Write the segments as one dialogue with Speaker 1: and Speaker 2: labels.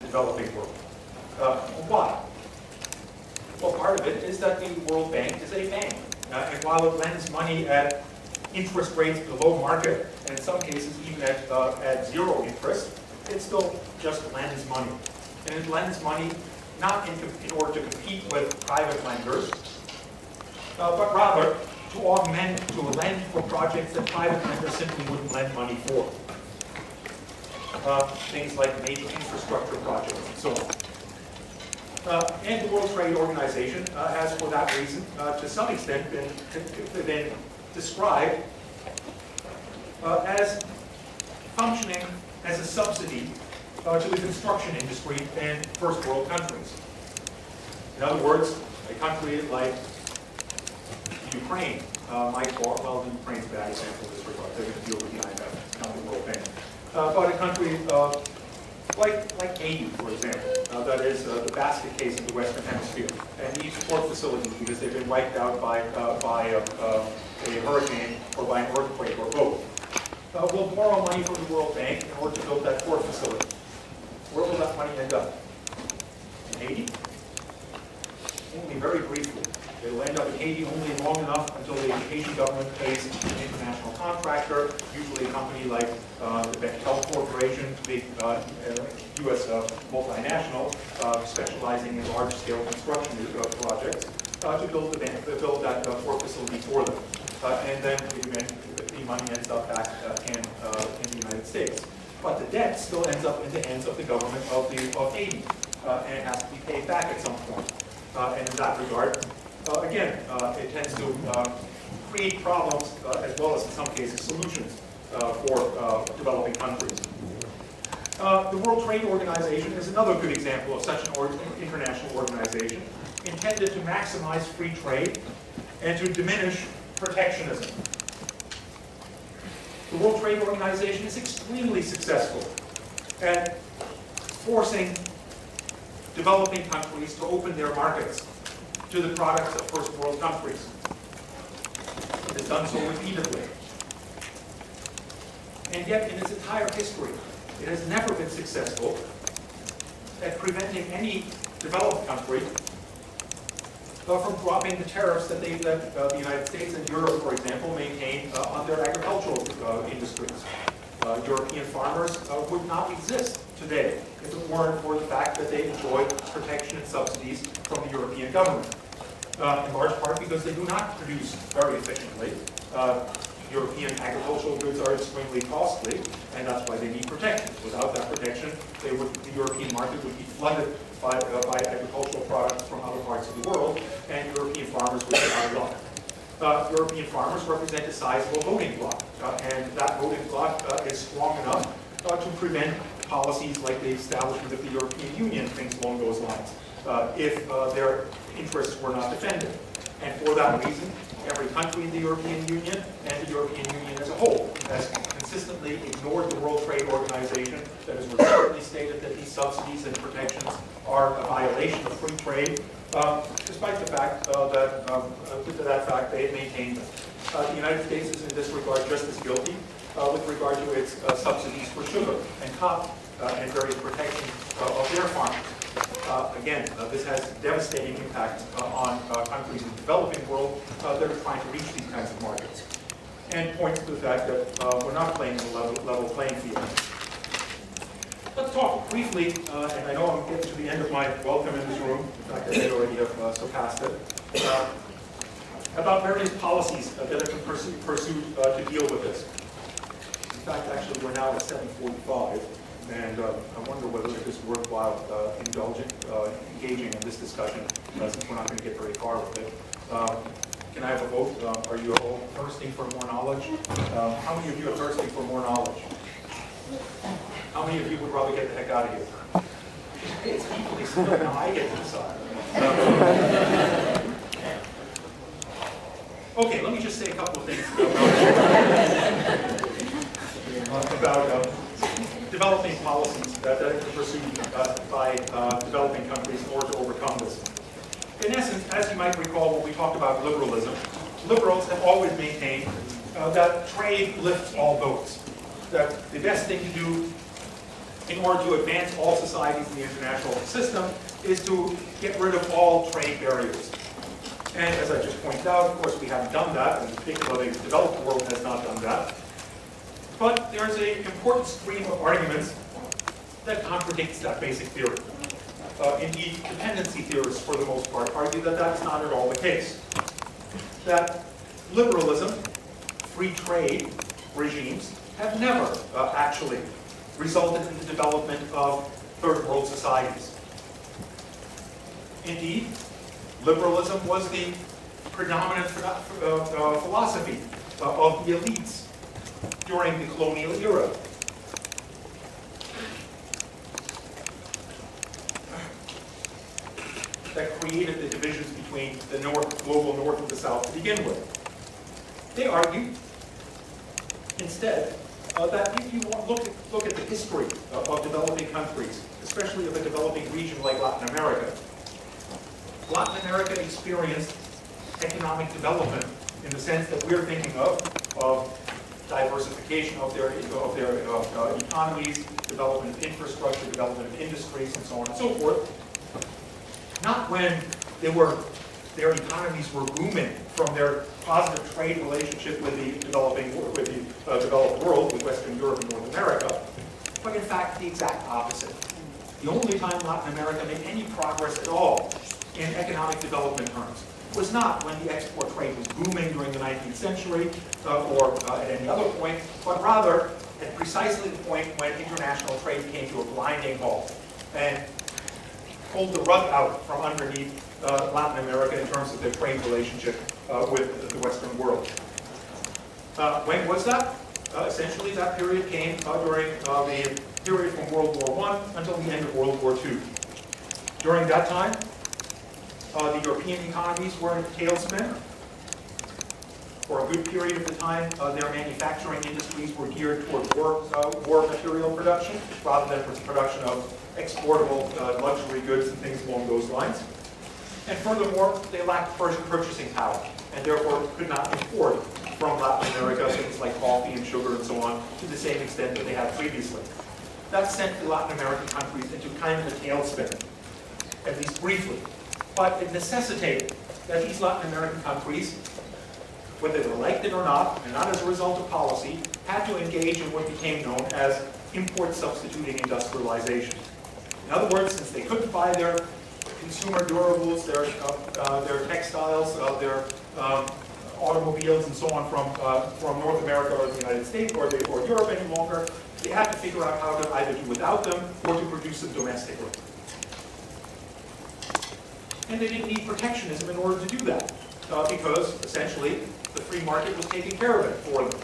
Speaker 1: developing world. Why? Well, part of it is that the World Bank is a bank. And while it lends money at interest rates below market, and in some cases even at zero interest, it still just lends money. And it lends money not in order to compete with private lenders, but rather to lend for projects that private lenders simply wouldn't lend money for. Things like major infrastructure projects and so on. And the World Trade Organization has, for that reason, to some extent, been described as functioning as a subsidy to the construction industry in first world countries. In other words, a country like Ukraine might borrow, well, Ukraine's a bad example in this regard. They're going to deal with the IMF, not the World Bank. But a country like Haiti, for example, that is the basket case in the Western Hemisphere, and needs port facilities because they've been wiped out by a hurricane or by an earthquake or both. Will borrow money from the World Bank in order to build that port facility. Where will that money end up? In Haiti? Only very briefly. It will end up in Haiti only long enough until the Haitian government pays an international contractor, usually a company like the Bechtel Corporation, big U.S. multinational, specializing in large-scale construction projects, to build that port facility for them. And then the money ends up back in the United States. But the debt still ends up in the hands of the government of Haiti, and it has to be paid back at some point. And in that regard, again, it tends to create problems as well as, in some cases, solutions for developing countries. The World Trade Organization is another good example of such an international organization intended to maximize free trade and to diminish protectionism. The World Trade Organization is extremely successful at forcing developing countries to open their markets to the products of first world countries. It has done so repeatedly. And yet, in its entire history, it has never been successful at preventing any developed country from dropping the tariffs that the United States and Europe, for example, maintain on their agricultural industries. European farmers would not exist today if it weren't for the fact that they enjoy protection and subsidies from the European government. In large part because they do not produce very efficiently. European agricultural goods are extremely costly, and that's why they need protection. Without that protection, the European market would be flooded by agricultural products from other parts of the world, and European farmers would be out of luck. European farmers represent a sizable voting bloc, and that voting bloc is strong enough to prevent policies like the establishment of the European Union, things along those lines, if their interests were not defended. And for that reason, every country in the European Union and the European Union as a whole has consistently ignored the World Trade Organization that has repeatedly stated that these subsidies and protections are a violation of free trade, despite the fact that they maintain them. The United States is in this regard just as guilty with regard to its subsidies for sugar and cotton and various protections of their farmers. Again, this has devastating impacts on countries in the developing world that are trying to reach these kinds of markets, and points to the fact that we're not playing in a level playing field. Let's talk briefly, and I know I'm getting to the end of my welcome in this room, in fact I already have surpassed it, about various policies that have been pursued to deal with this. In fact, actually, we're now at 7:45. And I wonder whether it is worthwhile engaging in this discussion, since we're not going to get very far with it. Can I have a vote? Are you all thirsting for more knowledge? How many of you are thirsting for more knowledge? How many of you would rather get the heck out of here? It's equally split. Now I get to decide. Okay, let me just say a couple of things about developing policies that are pursued by developing countries in order to overcome this. In essence, as you might recall when we talked about liberalism, liberals have always maintained that trade lifts all boats. That the best thing to do in order to advance all societies in the international system is to get rid of all trade barriers. And as I just pointed out, of course, we haven't done that, and particularly the developed world has not done that. But there's an important stream of arguments that contradicts that basic theory. Indeed, dependency theorists, for the most part, argue that that's not at all the case. That liberalism, free trade regimes have never actually resulted in the development of third world societies. Indeed, liberalism was the predominant philosophy of the elites during the colonial era. That created the divisions between the global north and the south to begin with. They argue, instead, that if you look at the history of developing countries, especially of a developing region like Latin America, Latin America experienced economic development in the sense that we're thinking of diversification of their economies, development of infrastructure, development of industries, and so on and so forth. Not when their economies were booming from their positive trade relationship with the developed world, with Western Europe and North America, but in fact the exact opposite. The only time Latin America made any progress at all in economic development terms was not when the export trade was booming during the 19th century or at any other point, but rather at precisely the point when international trade came to a blinding halt and pulled the rug out from underneath Latin America in terms of their trade relationship with the Western world. When was that? Essentially, that period came during the period from World War I until the end of World War II. During that time, the European economies were in a tailspin. For a good period of the time, their manufacturing industries were geared toward war material production rather than production of exportable luxury goods and things along those lines. And furthermore, they lacked purchasing power and therefore could not import from Latin America things like coffee and sugar and so on to the same extent that they had previously. That sent the Latin American countries into kind of a tailspin, at least briefly. But it necessitated that these Latin American countries, whether they liked it or not, and not as a result of policy, had to engage in what became known as import substituting industrialization. In other words, since they couldn't buy their consumer durables, their textiles, their automobiles, and so on from North America or the United States or Europe any longer, they had to figure out how to either do without them or to produce them domestically. And they didn't need protectionism in order to do that, because essentially the free market was taking care of it for them.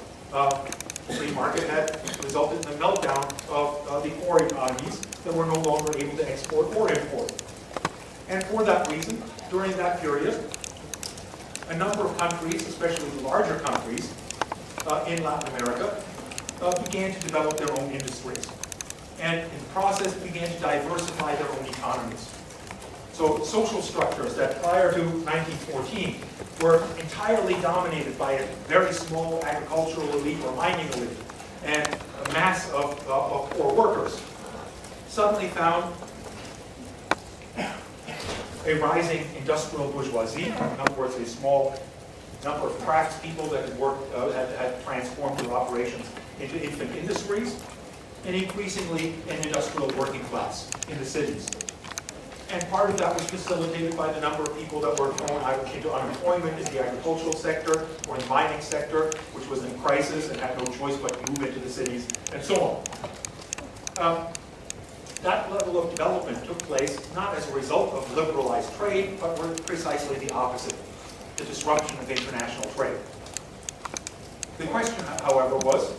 Speaker 1: The free market had resulted in the meltdown of the core economies that were no longer able to export or import. And for that reason, during that period, a number of countries, especially the larger countries in Latin America, began to develop their own industries. And in the process, began to diversify their own economies. So social structures that prior to 1914 were entirely dominated by a very small agricultural elite or mining elite and a mass of poor workers, suddenly found a rising industrial bourgeoisie, in other words, a small number of craftspeople that had transformed their operations into infant industries, and increasingly an industrial working class in the cities. And part of that was facilitated by the number of people that were thrown either into unemployment in the agricultural sector or in the mining sector, which was in crisis and had no choice but to move into the cities, and so on. That level of development took place not as a result of liberalized trade, but were precisely the opposite, the disruption of international trade. The question, however, was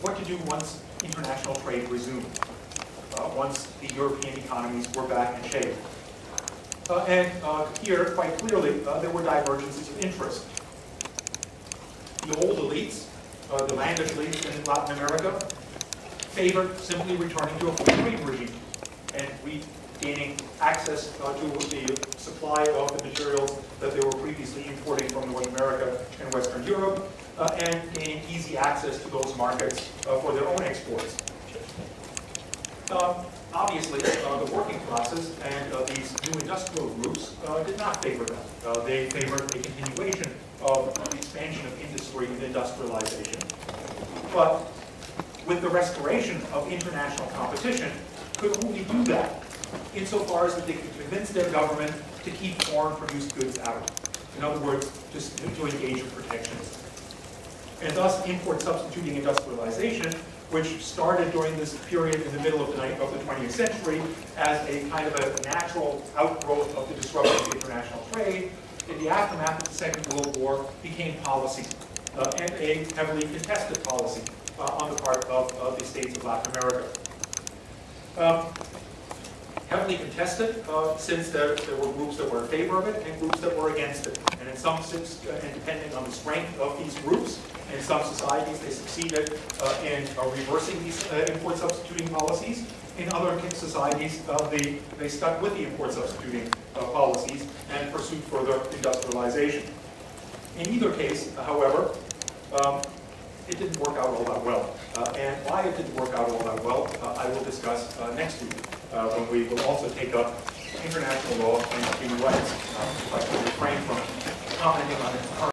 Speaker 1: what to do once international trade resumed, once the European economies were back in shape. Here, quite clearly, there were divergences of interest. The old elites, the landed elites in Latin America, favored simply returning to a free trade regime and regaining access to the supply of the materials that they were previously importing from North America and Western Europe, and gaining easy access to those markets for their own exports. Obviously, the working classes and these new industrial groups did not favor that. They favored a continuation of the expansion of industry and industrialization. But with the restoration of international competition, could only do that insofar as that they could convince their government to keep foreign-produced goods out. In other words, just to engage in protectionism. And thus, import substituting industrialization, which started during this period in the middle of the 20th century as a kind of a natural outgrowth of the disruption of international trade, in the aftermath of the Second World War became policy, and a heavily contested policy on the part of the states of Latin America. Heavily contested, since there were groups that were in favor of it and groups that were against it. And in some, and depending on the strength of these groups, in some societies they succeeded in reversing these import substituting policies. In other societies, they stuck with the import substituting policies and pursued further industrialization. In either case, however, it didn't work out all that well. And why it didn't work out all that well, I will discuss next week, when we will also take up international law and human rights. If I can refrain from commenting on it.